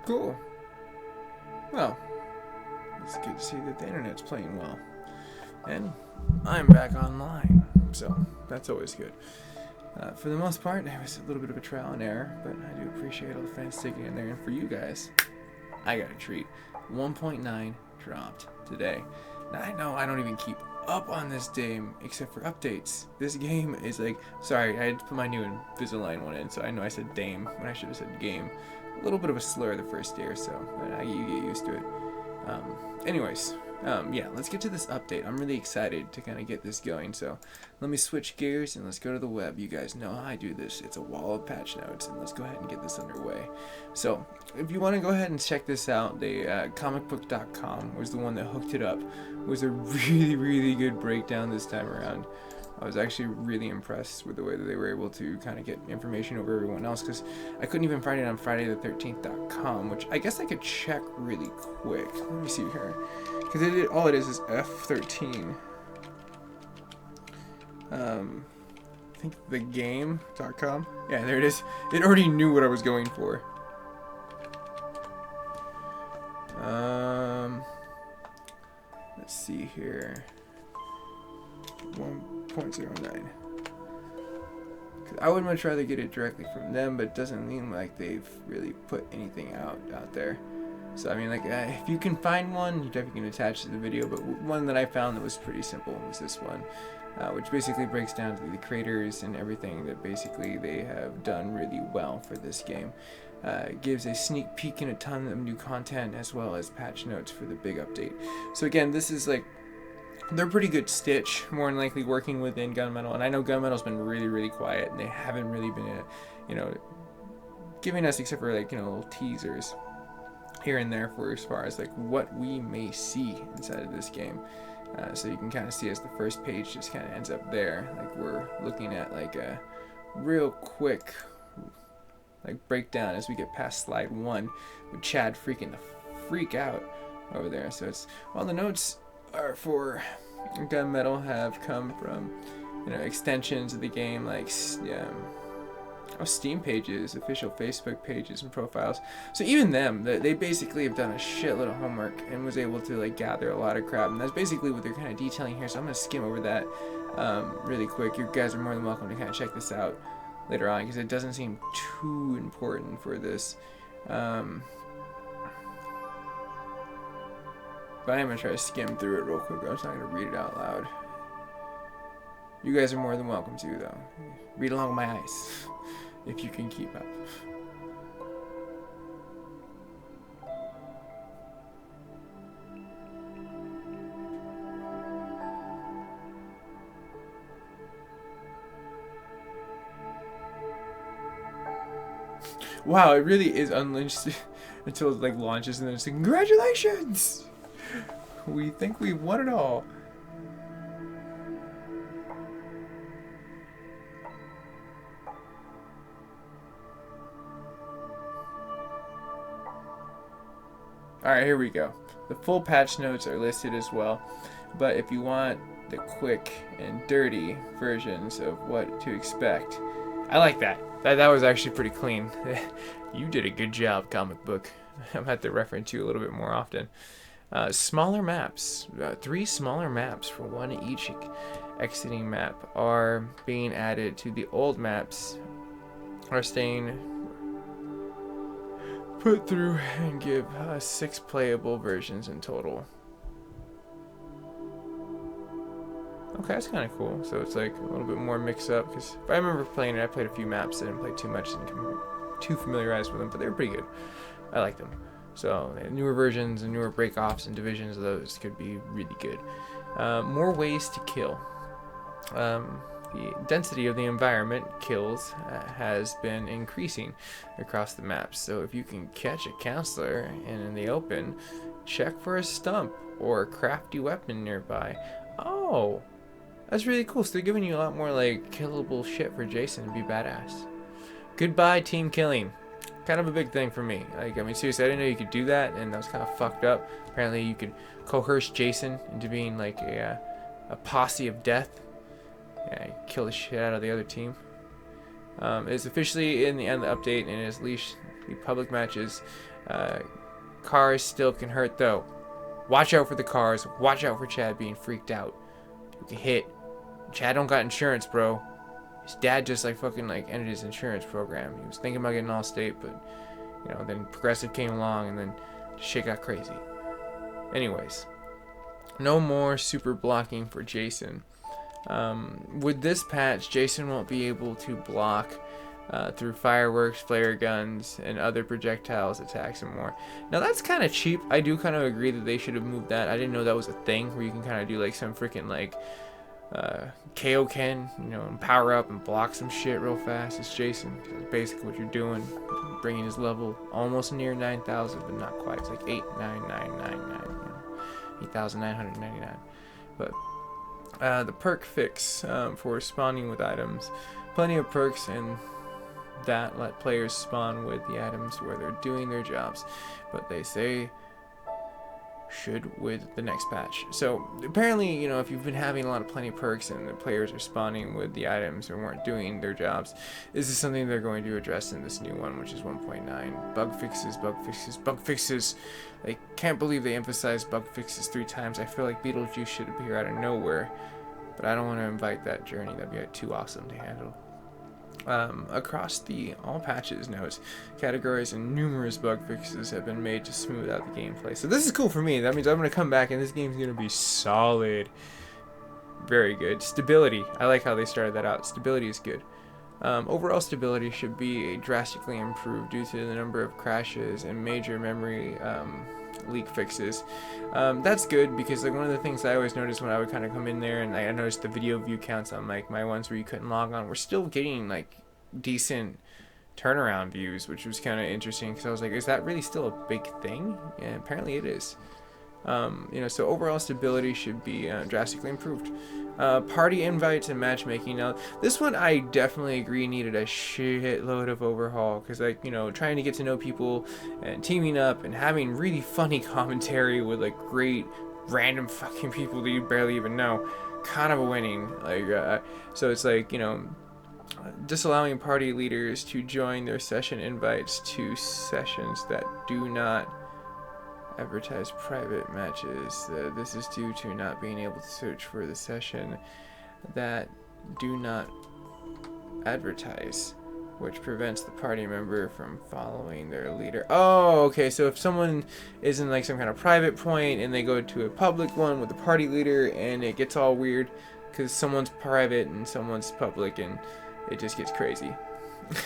Cool. Well, it's good to see that the internet's playing well. And I'm back online, so that's always good. For the most part, it was a little bit of a trial and error, but I do appreciate all the fans sticking in there. And for you guys, I got a treat. 1.9 dropped today. Now, I know I don't even keep up on this game except for updates. This game is like, sorry, I had to put my new Invisalign one in, so I know I said dame when I should have said game. A little bit of a slur the first day or so, but you get used to it. Anyways, yeah, let's get to this update. I'm really excited to kind of get this going, so let me switch gears and let's go to the web. You guys know how I do this. It's a wall of patch notes, and let's go ahead and get this underway. So if you want to go ahead and check this out, the comicbook.com was the one that hooked it up. It was a really good breakdown this time around. I was actually really impressed with the way that they were able to kind of get information over everyone else, because I couldn't even find it on FridayThe13th.com, which I guess I could check really quick. Let me see here, because all it is F13. I think thegame.com. Yeah, there it is. It already knew what I was going for. Let's see here. 1.09. I would much rather get it directly from them, but it doesn't seem like they've really put anything out there. So I mean, like, if you can find one, you definitely can attach to the video. But one that I found that was pretty simple was this one, which basically breaks down to the creators and everything that basically they have done really well for this game. It gives a sneak peek and a ton of new content, as well as patch notes for the big update. So again, this is like, they're pretty good stitch, more than likely working within Gunmetal, and I know Gunmetal's been really quiet, and they haven't really been, giving us, except for like, little teasers here and there for as far as like what we may see inside of this game. So you can kind of see as the first page just kind of ends up there, like we're looking at like a real quick like breakdown as we get past slide 1 with Chad freaking the freak out over there. So it's, well, the notes are for Gunmetal have come from extensions of the game, like Steam pages, official Facebook pages and profiles. So even them, they basically have done a shitload of homework and was able to like gather a lot of crap, and that's basically what they're kind of detailing here. So I'm gonna skim over that really quick. You guys are more than welcome to kind of check this out later on, because it doesn't seem too important for this. But I'm going to try to skim through it real quick. I'm just not going to read it out loud. You guys are more than welcome to, though. Read along with my eyes, if you can keep up. Wow, it really is unleashed until it like launches, and then it's like, congratulations! We think we've won it all. Alright, here we go. The full patch notes are listed as well, but if you want the quick and dirty versions of what to expect, I like that. That was actually pretty clean. You did a good job, comic book. I'm going to have to reference you a little bit more often. Smaller maps. 3 smaller maps for one each exiting map are being added to the old maps, are staying put through, and give 6 playable versions in total. Okay, that's kind of cool. So it's like a little bit more mix up, because if I remember playing it, I played a few maps, I didn't play too much, and too familiarized with them, but they were pretty good. I like them. So newer versions and newer break-offs and divisions of those could be really good. More ways to kill. The density of the environment kills has been increasing across the maps. So if you can catch a counselor in the open, check for a stump or a crafty weapon nearby. Oh, that's really cool. So they're giving you a lot more like killable shit for Jason to be badass. Goodbye team killing. Kind of a big thing for me. Like, I mean, seriously, I didn't know you could do that, and that was kind of fucked up. Apparently you could coerce Jason into being like a posse of death. Yeah, kill the shit out of the other team. It's officially in the end of the update, and it has leashed the public matches Cars still can hurt though. Watch out for the cars. Watch out for Chad being freaked out. You can hit. Chad don't got insurance, bro. His dad just like fucking like ended his insurance program. He was thinking about getting Allstate, but you know, then Progressive came along and then shit got crazy. Anyways, no more super blocking for Jason. With this patch, Jason won't be able to block through fireworks, flare guns, and other projectiles attacks and more. Now that's kind of cheap. I do kind of agree that they should have moved that. I didn't know that was a thing where you can kind of do like some freaking like Kaioken, you know, and power up and block some shit real fast. It's Jason. That's basically what you're doing. Bringing his level almost near 9,000, but not quite. It's like 8,999, you know, 8,999. But the perk fix for spawning with items, plenty of perks, and that let players spawn with the items where they're doing their jobs, but they say should with the next patch. So apparently, you know, if you've been having a lot of plenty of perks and the players are spawning with the items or weren't doing their jobs, this is something they're going to address in this new one, which is 1.9. Bug fixes, bug fixes, bug fixes. I can't believe they emphasized bug fixes 3 times. I feel like Beetlejuice should appear out of nowhere, but I don't want to invite that journey. That'd be like too awesome to handle. Across the all patches notes, categories and numerous bug fixes have been made to smooth out the gameplay. So this is cool for me. That means I'm going to come back and this game's going to be solid. Very good. Stability. I like how they started that out. Stability is good. Overall stability should be drastically improved due to the number of crashes and major memory leak fixes. That's good because like one of the things I always noticed when I would kind of come in there and I noticed the video view counts on like my ones where you couldn't log on, we're still getting like decent turnaround views, which was kind of interesting because I was like, is that really still a big thing? And apparently it is. You know, so overall stability should be drastically improved. Party invites and matchmaking. Now, this one I definitely agree needed a shitload of overhaul because, like, you know, trying to get to know people and teaming up and having really funny commentary with like great random fucking people that you barely even know, kind of a winning. Like, so it's like, you know, disallowing party leaders to join their session invites to sessions that do not advertise private matches. This is due to not being able to search for the session that do not advertise, which prevents the party member from following their leader. Oh, okay, so if someone is in like some kind of private point and they go to a public one with the party leader and it gets all weird because someone's private and someone's public and it just gets crazy.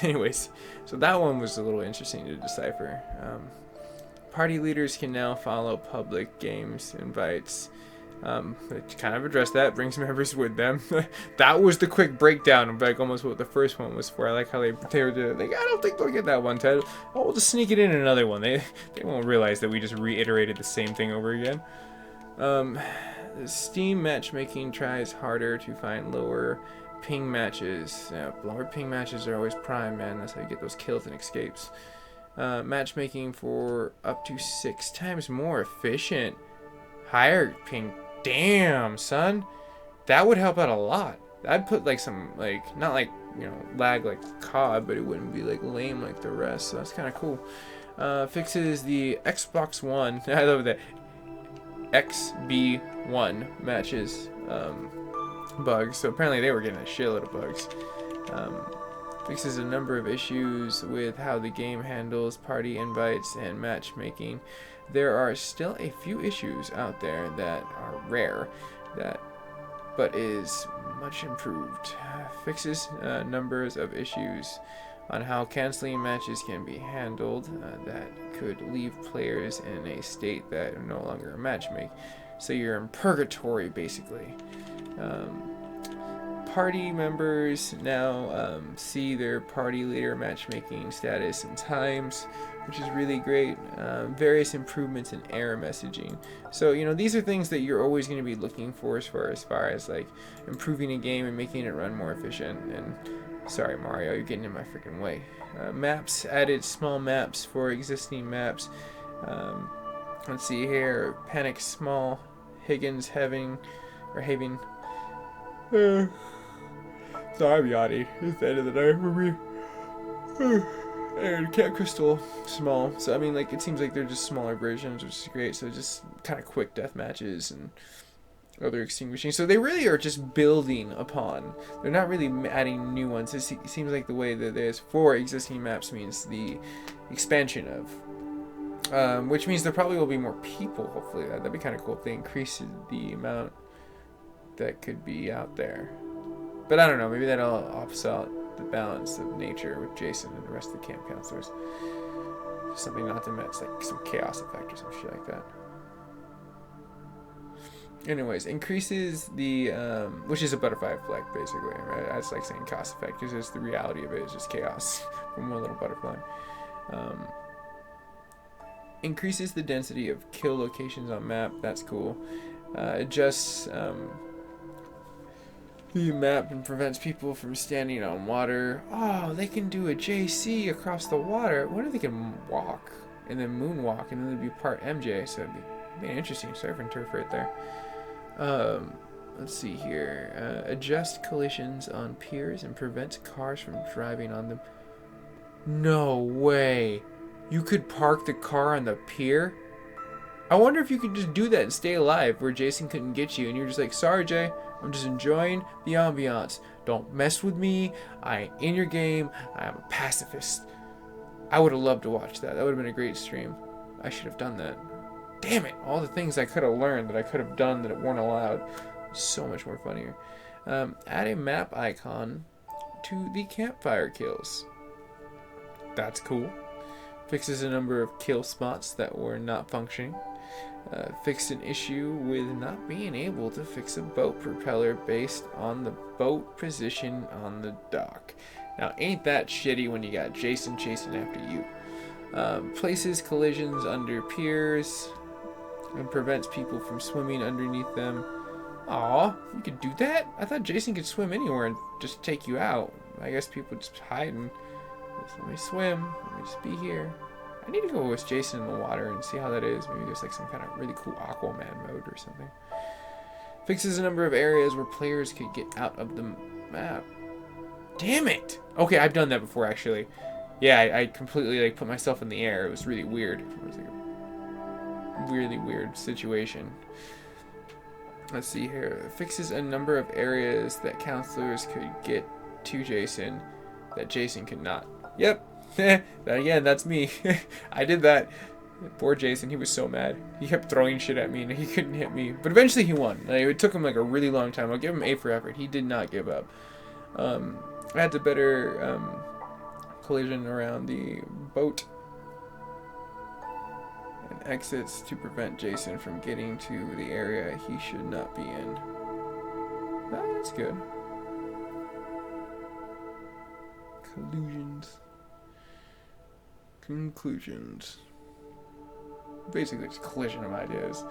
Anyways, so that one was a little interesting to decipher. Party leaders can now follow public games invites. Which kind of address that, brings members with them. That was the quick breakdown of like almost what the first one was for. I like how they were doing like, I don't think they'll get that one, Ted. Oh, we'll just sneak it in another one. They won't realize that we just reiterated the same thing over again. Steam matchmaking tries harder to find lower ping matches. Lower ping matches are always prime, man. That's how you get those kills and escapes. Matchmaking for up to 6 times more efficient. Higher ping. Damn, son. That would help out a lot. I'd put like some, like, not like, you know, lag like COD, but it wouldn't be like lame like the rest. So that's kind of cool. Fixes the Xbox One. I love that. XB1 matches bugs. So apparently they were getting a shitload of bugs. Fixes a number of issues with how the game handles party invites and matchmaking. There are still a few issues out there that are rare, but is much improved. Fixes numbers of issues on how canceling matches can be handled that could leave players in a state that are no longer a matchmake. So you're in purgatory, basically. Party members now see their party leader matchmaking status and times, which is really great. Various improvements in error messaging. So, you know, these are things that you're always going to be looking for as far as like improving a game and making it run more efficient. And sorry, Mario, you're getting in my freaking way. Maps, added small maps for existing maps. Let's see here. Panic Small, Higgins Having. Sorry, I'm yawning. It's the end of the night for me. And Camp Crystal, small. So, I mean, like, it seems like they're just smaller versions, which is great. So, just kind of quick death matches and other extinguishing. So, they really are just building upon. They're not really adding new ones. It seems like the way that there's 4 existing maps means the expansion of. Which means there probably will be more people, hopefully. That'd be kind of cool if they increase the amount that could be out there. But I don't know. Maybe that'll offset the balance of nature with Jason and the rest of the camp counselors. Something not to miss, like some chaos effect or some shit like that. Anyways, increases the, which is a butterfly effect, basically, right? That's like saying chaos effect, because it's the reality of it is just chaos from one little butterfly. Increases the density of kill locations on map. That's cool. Adjusts the map and prevents people from standing on water. Oh, they can do a JC across the water. What if they can walk and then moonwalk and then it'd be part MJ? So it'd be an interesting surf and turf right there. Let's see here. Adjust collisions on piers and prevents cars from driving on them. No way. You could park the car on the pier? I wonder if you could just do that and stay alive where Jason couldn't get you and you're just like, sorry Jay, I'm just enjoying the ambiance. Don't mess with me. I ain't in your game. I am a pacifist. I would have loved to watch that. That would have been a great stream. I should have done that. Damn it. All the things I could have learned that I could have done that weren't allowed. So much more funnier. Add a map icon to the campfire kills. That's cool. Fixes a number of kill spots that were not functioning. Fixed an issue with not being able to fix a boat propeller based on the boat position on the dock. Now, ain't that shitty when you got Jason chasing after you. Places collisions under piers and prevents people from swimming underneath them. Aw, you could do that? I thought Jason could swim anywhere and just take you out. I guess people just hide and let me swim. Let me just be here. I need to go with Jason in the water and see how that is. Maybe there's like some kind of really cool Aquaman mode or something. Fixes a number of areas where players could get out of the map. Damn it! Okay, I've done that before actually. Yeah, I completely like put myself in the air. It was really weird. It was like a really weird situation. Let's see here. Fixes a number of areas that counselors could get to Jason that Jason could not. Yep. Again, that's me. I did that. Poor Jason, he was so mad. He kept throwing shit at me and he couldn't hit me. But eventually he won. Like, it took him like a really long time. I'll give him A for effort. He did not give up. I had to better collision around the boat and exits to prevent Jason from getting to the area he should not be in. That's good. Collusions. Conclusions. Basically, it's collision of ideas.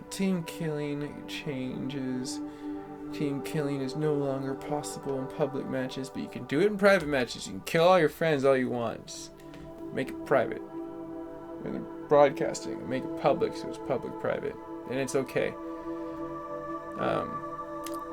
Team killing changes. Team killing is no longer possible in public matches, but you can do it in private matches. You can kill all your friends all you want. Just make it private. And then broadcasting, make it public, so it's public-private, and it's okay.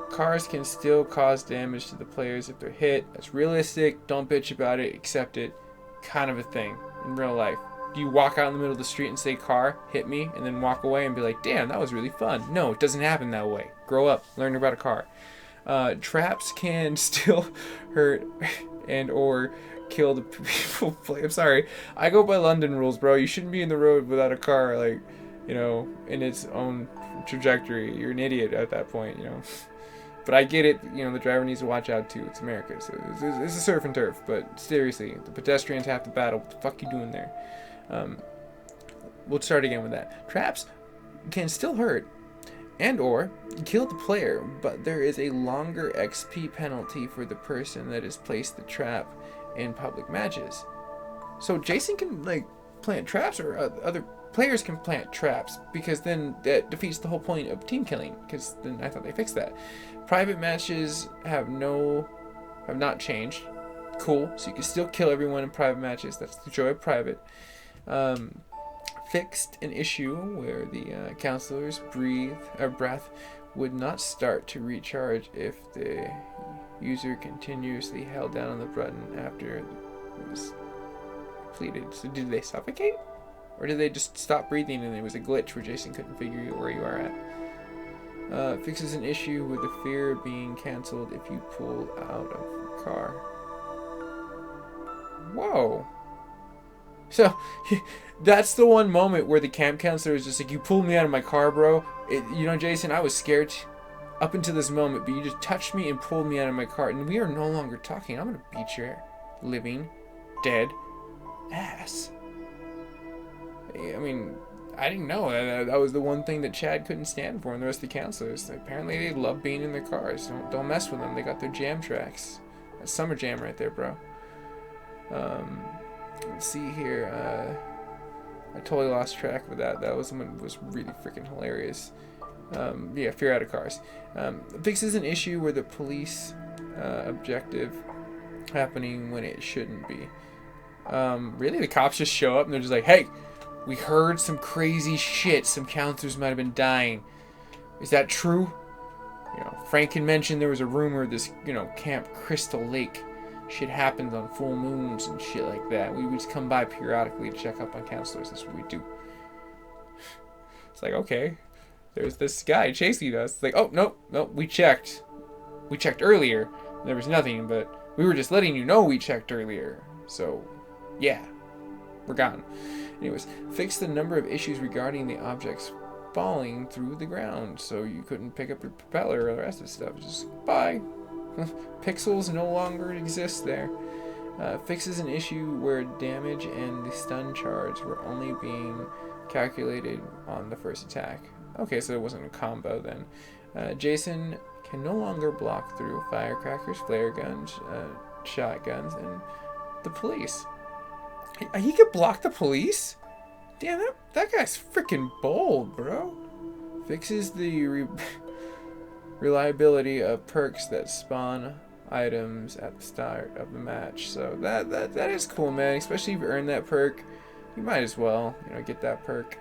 Cars can still cause damage to the players if they're hit. That's realistic. Don't bitch about it. Accept it. Kind of a thing in real life. Do you walk out in the middle of the street and say, car, hit me, and then walk away and be like, damn, that was really fun? No, it doesn't happen that way. Grow up. Learn about a car. Traps can still hurt and or kill the people play. I'm sorry. I go by London rules, bro. You shouldn't be in the road without a car, like, you know, in its own trajectory. You're an idiot at that point, you know. But I get it, you know, the driver needs to watch out too. It's America, so it's a surf and turf. But seriously, the pedestrians have to battle. What the fuck you doing there? We'll start again with that. Traps can still hurt and or kill the player, but there is a longer XP penalty for the person that has placed the trap in public matches. So Jason can, like, plant traps, or other players can plant traps, because then that defeats the whole point of team killing, because then I thought they fixed that. Private matches have not changed. Cool. So you can still kill everyone in private matches. That's the joy of private. Fixed an issue where the counselor's breath would not start to recharge if the user continuously held down on the button after it was completed. So did they suffocate? Or did they just stop breathing and it was a glitch where Jason couldn't figure out where you are at? Fixes an issue with the fear of being cancelled if you pull out of the car. Whoa. So, that's the one moment where the camp counselor is just like, you pulled me out of my car, bro. You know, Jason, I was scared up until this moment, but you just touched me and pulled me out of my car, and we are no longer talking. I'm going to beat your living, dead ass. I mean, I didn't know. That was the one thing that Chad couldn't stand for, and the rest of the counselors. Apparently, they love being in their cars. Don't mess with them. They got their jam tracks. That's summer jam right there, bro. Let's see here. I totally lost track of that. That was really freaking hilarious. Yeah, fear out of cars. Fixes an issue where the police objective happening when it shouldn't be. Really, the cops just show up and they're just like, hey, we heard some crazy shit. Some counselors might have been dying. Is that true? You know, Frank had mentioned there was a rumor this, Camp Crystal Lake shit happens on full moons and shit like that. We would just come by periodically to check up on counselors. That's what we do. It's like, okay, there's this guy chasing us. It's like, oh, nope, we checked. We checked earlier. There was nothing, but we were just letting you know we checked earlier. So, yeah, we're gone. Anyways, fix the number of issues regarding the objects falling through the ground, so you couldn't pick up your propeller or the rest of the stuff. Just bye. Pixels no longer exist there. Fixes an issue where damage and the stun charge were only being calculated on the first attack. Okay, so it wasn't a combo then. Jason can no longer block through firecrackers, flare guns, shotguns, and the police. He could block the police? Damn, that guy's freaking bold, bro. Fixes the reliability of perks that spawn items at the start of the match. So that is cool, man. Especially if you earn that perk, you might as well, get that perk.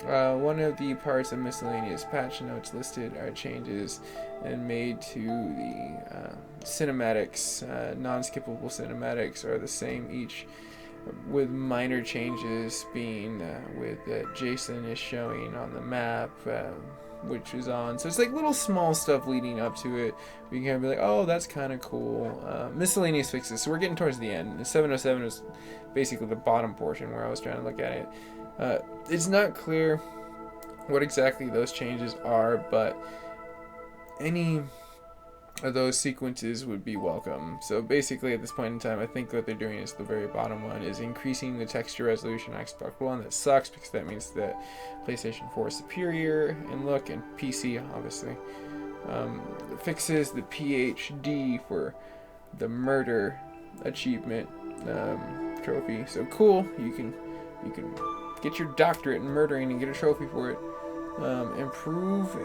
One of the parts of miscellaneous patch notes listed are changes and made to the cinematics. Non-skippable cinematics are the same each, with minor changes being with Jason is showing on the map, which is on. So it's like little small stuff leading up to it. We can kind of be like, oh, that's kind of cool. Miscellaneous fixes. So we're getting towards the end. And 707 was basically the bottom portion where I was trying to look at it. It's not clear what exactly those changes are, but any of those sequences would be welcome. So basically at this point in time, I think what they're doing is the very bottom one is increasing the texture resolution on Xbox One. That sucks because that means that PlayStation 4 is superior in look, and PC obviously. Fixes the PhD for the murder achievement trophy. So cool, you can get your doctorate in murdering and get a trophy for it. Improve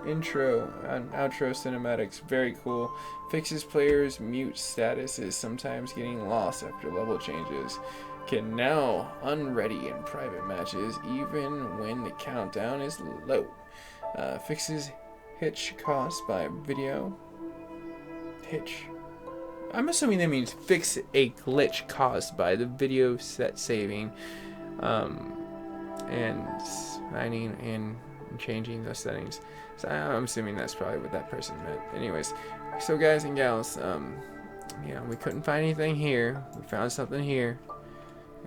intro and outro cinematics, very cool. Fixes players' mute status is sometimes getting lost after level changes. Can now unready in private matches even when the countdown is low. Fixes hitch caused by video. Hitch. I'm assuming that means fix a glitch caused by the video set saving, and signing and changing those settings. So I'm assuming that's probably what that person meant. Anyways, so guys and gals, we couldn't find anything here. We found something here,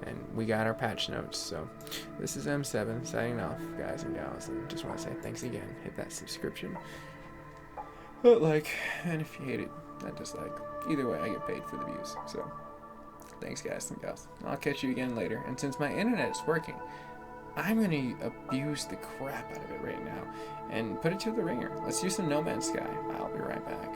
and we got our patch notes. So this is M7 signing off, guys and gals, and just want to say thanks again. Hit that subscription, hit like, and if you hate it, that dislike. Either way, I get paid for the views. So thanks, guys and gals. I'll catch you again later. And since my internet is working, I'm going to abuse the crap out of it right now and put it to the ringer. Let's do some No Man's Sky. I'll be right back.